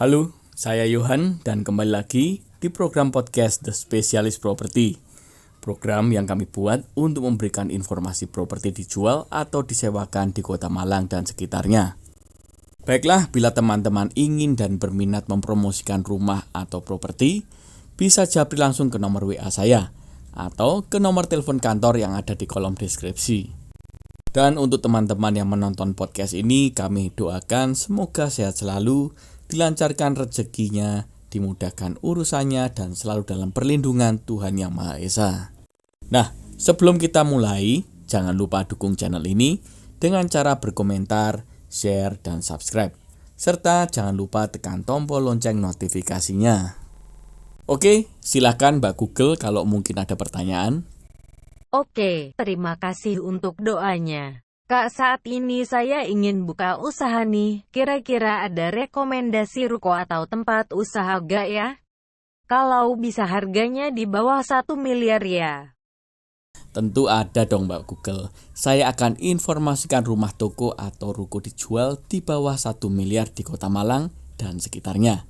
Halo, saya Yohan dan kembali lagi di program podcast The Specialist Property. Program yang kami buat untuk memberikan informasi properti dijual atau disewakan di Kota Malang dan sekitarnya. Baiklah, bila teman-teman ingin dan berminat mempromosikan rumah atau properti, bisa japri langsung ke nomor WA saya atau ke nomor telepon kantor yang ada di kolom deskripsi. Dan untuk teman-teman yang menonton podcast ini, kami doakan semoga sehat selalu, dilancarkan rezekinya, dimudahkan urusannya, dan selalu dalam perlindungan Tuhan Yang Maha Esa. Nah, sebelum kita mulai, jangan lupa dukung channel ini dengan cara berkomentar, share, dan subscribe. Serta jangan lupa tekan tombol lonceng notifikasinya. Oke, silakan Mbak Google kalau mungkin ada pertanyaan. Oke, terima kasih untuk doanya. Kak, saat ini saya ingin buka usaha nih. Kira-kira ada rekomendasi ruko atau tempat usaha gak ya? Kalau bisa harganya di bawah 1 miliar ya? Tentu ada dong Mbak Google. Saya akan informasikan rumah toko atau ruko dijual di bawah 1 miliar di Kota Malang dan sekitarnya.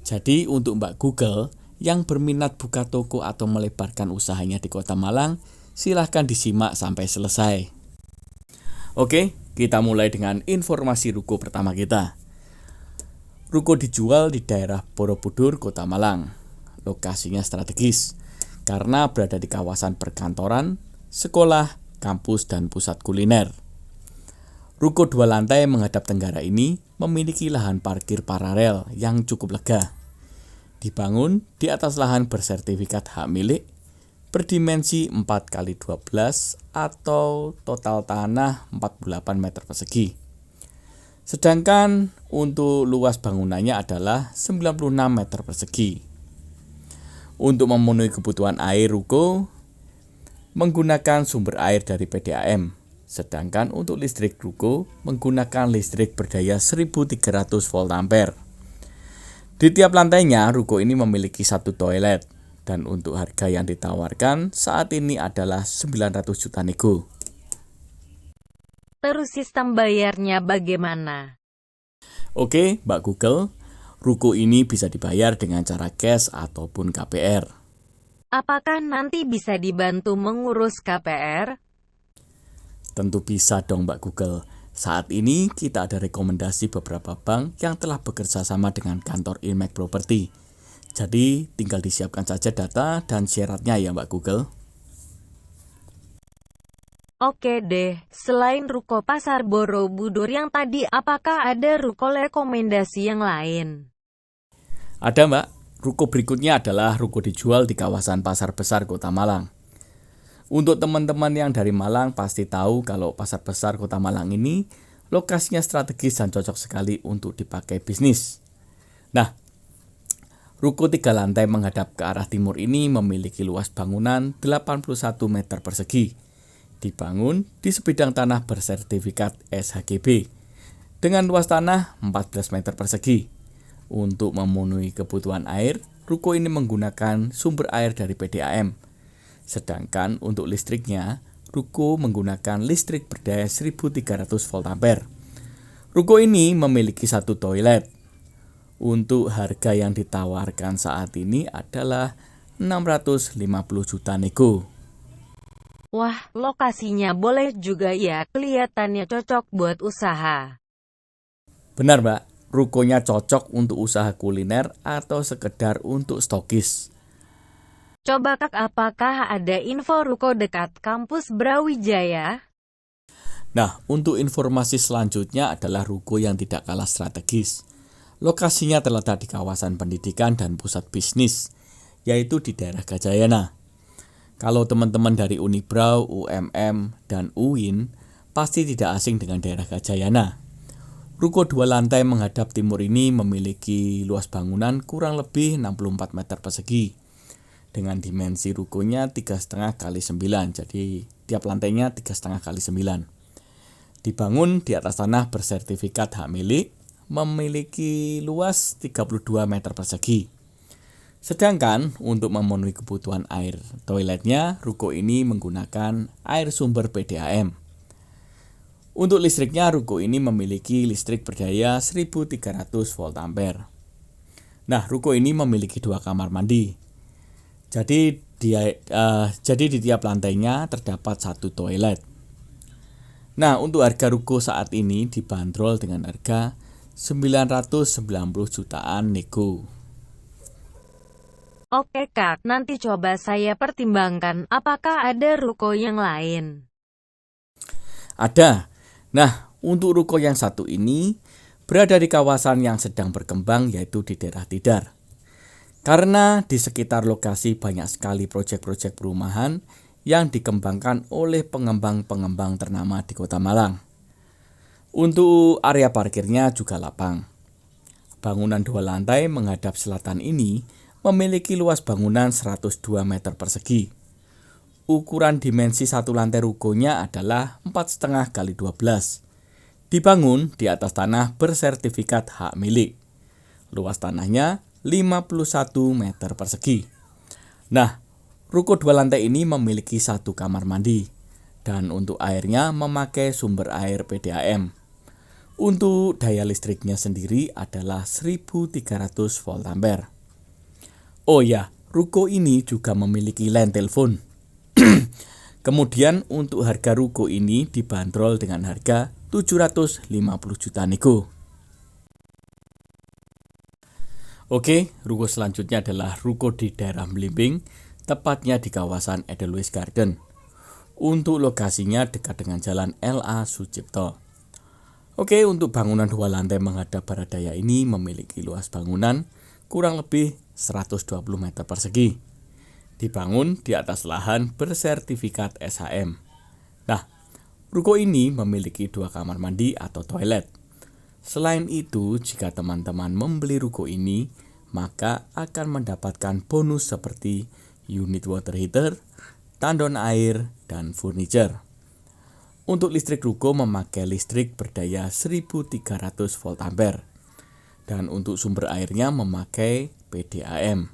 Jadi untuk Mbak Google yang berminat buka toko atau melebarkan usahanya di Kota Malang, silahkan disimak sampai selesai. Oke, kita mulai dengan informasi ruko pertama kita. Ruko dijual di daerah Borobudur, Kota Malang. Lokasinya strategis karena berada di kawasan perkantoran, sekolah, kampus, dan pusat kuliner. Ruko 2 lantai menghadap tenggara ini memiliki lahan parkir paralel yang cukup lega. Dibangun di atas lahan bersertifikat hak milik, berdimensi 4x12 atau total tanah 48 meter persegi. Sedangkan untuk luas bangunannya adalah 96 meter persegi. Untuk memenuhi kebutuhan air ruko menggunakan sumber air dari PDAM. Sedangkan untuk listrik ruko menggunakan listrik berdaya 1300 volt ampere. Di tiap lantainya ruko ini memiliki 1 toilet. Dan untuk harga yang ditawarkan saat ini adalah 900 juta nego. Terus sistem bayarnya bagaimana? Oke, Mbak Google, ruko ini bisa dibayar dengan cara cash ataupun KPR. Apakah nanti bisa dibantu mengurus KPR? Tentu bisa dong Mbak Google. Saat ini kita ada rekomendasi beberapa bank yang telah bekerja sama dengan kantor Inmek Property. Jadi tinggal disiapkan saja data dan syaratnya ya Mbak Google. Oke deh, selain ruko Pasar Borobudur yang tadi, apakah ada ruko rekomendasi yang lain? Ada Mbak, ruko berikutnya adalah ruko dijual di kawasan Pasar Besar Kota Malang. Untuk teman-teman yang dari Malang pasti tahu kalau Pasar Besar Kota Malang ini lokasinya strategis dan cocok sekali untuk dipakai bisnis. Nah, ruko 3 lantai menghadap ke arah timur ini memiliki luas bangunan 81 meter persegi. Dibangun di sebidang tanah bersertifikat SHGB dengan luas tanah 14 meter persegi. Untuk memenuhi kebutuhan air, ruko ini menggunakan sumber air dari PDAM. Sedangkan untuk listriknya, ruko menggunakan listrik berdaya 1300 volt ampere. Ruko ini memiliki 1 toilet. Untuk harga yang ditawarkan saat ini adalah 650 juta nego. Wah, lokasinya boleh juga ya, kelihatannya cocok buat usaha. Benar Mbak, rukonya cocok untuk usaha kuliner atau sekedar untuk stokis. Coba Kak, apakah ada info ruko dekat kampus Brawijaya? Nah, untuk informasi selanjutnya adalah ruko yang tidak kalah strategis. Lokasinya terletak di kawasan pendidikan dan pusat bisnis, yaitu di daerah Gajayana. Kalau teman-teman dari Unibrau, UMM, dan UIN, pasti tidak asing dengan daerah Gajayana. Ruko 2 lantai menghadap timur ini memiliki luas bangunan kurang lebih 64 meter persegi. Dengan dimensi rukonya 3,5 kali 9, jadi tiap lantainya 3,5 kali 9. Dibangun di atas tanah bersertifikat hak milik, memiliki luas 32 meter persegi. Sedangkan untuk memenuhi kebutuhan air toiletnya, ruko ini menggunakan air sumber PDAM. Untuk listriknya, ruko ini memiliki listrik berdaya 1300 volt ampere. Nah, ruko ini memiliki 2 kamar mandi. Jadi di tiap lantainya terdapat 1 toilet. Nah, untuk harga ruko saat ini dibanderol dengan harga 990 jutaan nego. Oke Kak, nanti coba saya pertimbangkan apakah ada ruko yang lain. Ada. Nah, untuk ruko yang satu ini berada di kawasan yang sedang berkembang, yaitu di daerah Tidar. Karena di sekitar lokasi banyak sekali proyek-proyek perumahan yang dikembangkan oleh pengembang-pengembang ternama di Kota Malang. Untuk area parkirnya juga lapang. Bangunan 2 lantai menghadap selatan ini memiliki luas bangunan 102 meter persegi. Ukuran dimensi 1 lantai rukonya adalah 4,5 kali 12. Dibangun di atas tanah bersertifikat hak milik. Luas tanahnya 51 meter persegi. Nah, ruko 2 lantai ini memiliki 1 kamar mandi. Dan untuk airnya memakai sumber air PDAM. Untuk daya listriknya sendiri adalah 1300 volt ampere. Oh ya, ruko ini juga memiliki line telepon. Kemudian untuk harga ruko ini dibanderol dengan harga 750 juta nego. Oke, ruko selanjutnya adalah ruko di daerah Blimbing, tepatnya di kawasan Edelweiss Garden. Untuk lokasinya dekat dengan jalan LA Sucipto. Oke, untuk bangunan 2 lantai menghadap barat daya ini memiliki luas bangunan kurang lebih 120 meter persegi. Dibangun di atas lahan bersertifikat SHM. Nah, ruko ini memiliki 2 kamar mandi atau toilet. Selain itu, jika teman-teman membeli ruko ini, maka akan mendapatkan bonus seperti unit water heater, tandon air, dan furniture. Untuk listrik ruko memakai listrik berdaya 1300 volt ampere. Dan untuk sumber airnya memakai PDAM.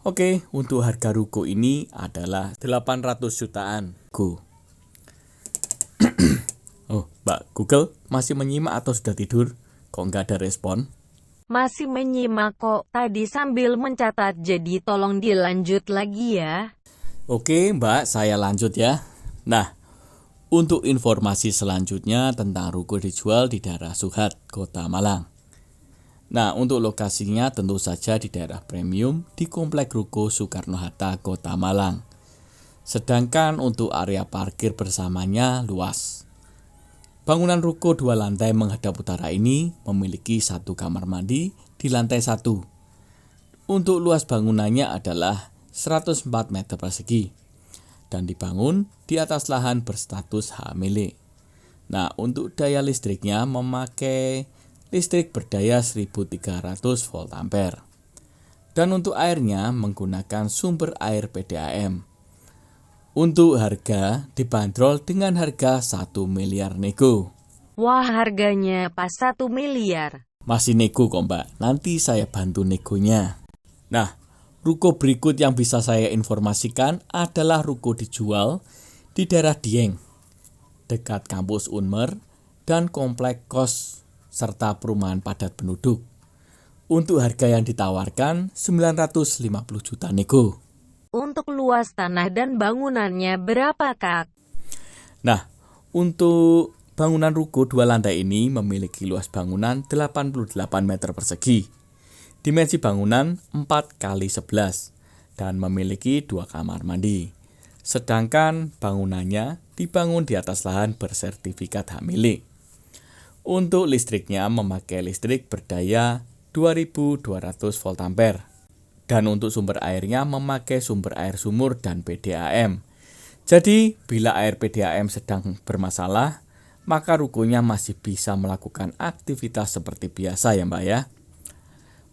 Oke, untuk harga ruko ini adalah 800 jutaan. Go. Oh, Mbak Google masih menyimak atau sudah tidur? Kok nggak ada respon? Masih menyimak kok, tadi sambil mencatat, jadi tolong dilanjut lagi ya. Oke, Mbak, saya lanjut ya. Nah, untuk informasi selanjutnya tentang ruko dijual di daerah Suhat, Kota Malang. Nah, untuk lokasinya tentu saja di daerah premium di Komplek Ruko Soekarno-Hatta, Kota Malang. Sedangkan untuk area parkir bersamanya luas. Bangunan ruko 2 lantai menghadap utara ini memiliki 1 kamar mandi di lantai 1. Untuk luas bangunannya adalah 104 meter persegi dan dibangun di atas lahan berstatus hak milik. Nah, untuk daya listriknya memakai listrik berdaya 1300 volt ampere. Dan untuk airnya menggunakan sumber air PDAM. Untuk harga dibanderol dengan harga 1 miliar nego. Wah, harganya pas 1 miliar. Masih nego kok Mbak, nanti saya bantu negonya. Nah, ruko berikut yang bisa saya informasikan adalah ruko dijual di daerah Dieng, dekat kampus Unmer dan komplek kos serta perumahan padat penduduk. Untuk harga yang ditawarkan 950 juta nego. Untuk luas tanah dan bangunannya berapa Kak? Nah, untuk bangunan ruko 2 lantai ini memiliki luas bangunan 88 meter persegi. Dimensi bangunan 4 kali 11 dan memiliki 2 kamar mandi. Sedangkan bangunannya dibangun di atas lahan bersertifikat hak milik. Untuk listriknya memakai listrik berdaya 2200 volt ampere. Dan untuk sumber airnya memakai sumber air sumur dan PDAM. Jadi, bila air PDAM sedang bermasalah, maka rukonya masih bisa melakukan aktivitas seperti biasa ya Mbak ya.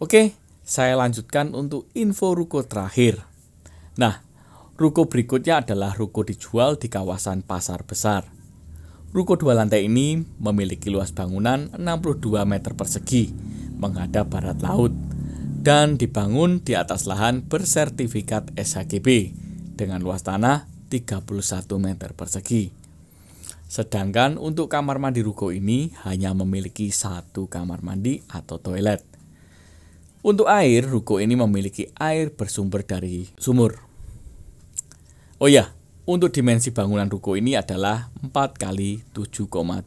Oke, saya lanjutkan untuk info ruko terakhir. Nah, ruko berikutnya adalah ruko dijual di kawasan Pasar Besar. Ruko 2 lantai ini memiliki luas bangunan 62 meter persegi, menghadap barat laut. Dan dibangun di atas lahan bersertifikat SHGB dengan luas tanah 31 meter persegi. Sedangkan untuk kamar mandi ruko ini hanya memiliki 1 kamar mandi atau toilet. Untuk air, ruko ini memiliki air bersumber dari sumur. Oh ya, untuk dimensi bangunan ruko ini adalah 4 kali 7,75.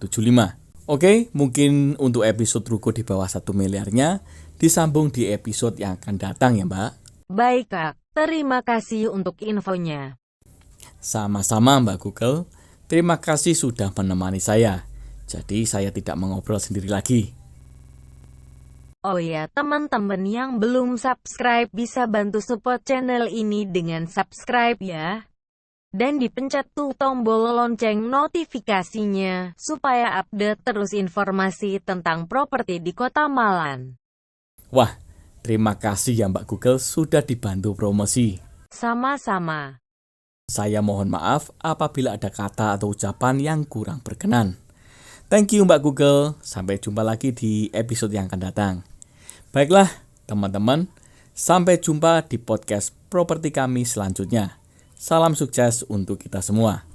Oke, mungkin untuk episode ruko di bawah 1 miliarnya disambung di episode yang akan datang ya Mbak. Baik Kak, terima kasih untuk infonya. Sama-sama Mbak Google, terima kasih sudah menemani saya. Jadi saya tidak mengobrol sendiri lagi. Oh ya, teman-teman yang belum subscribe bisa bantu support channel ini dengan subscribe ya. Dan dipencet tuh tombol lonceng notifikasinya, supaya update terus informasi tentang properti di Kota Malang. Wah, terima kasih ya Mbak Google sudah dibantu promosi. Sama-sama. Saya mohon maaf apabila ada kata atau ucapan yang kurang berkenan. Thank you Mbak Google, sampai jumpa lagi di episode yang akan datang. Baiklah teman-teman, sampai jumpa di podcast properti kami selanjutnya. Salam sukses untuk kita semua.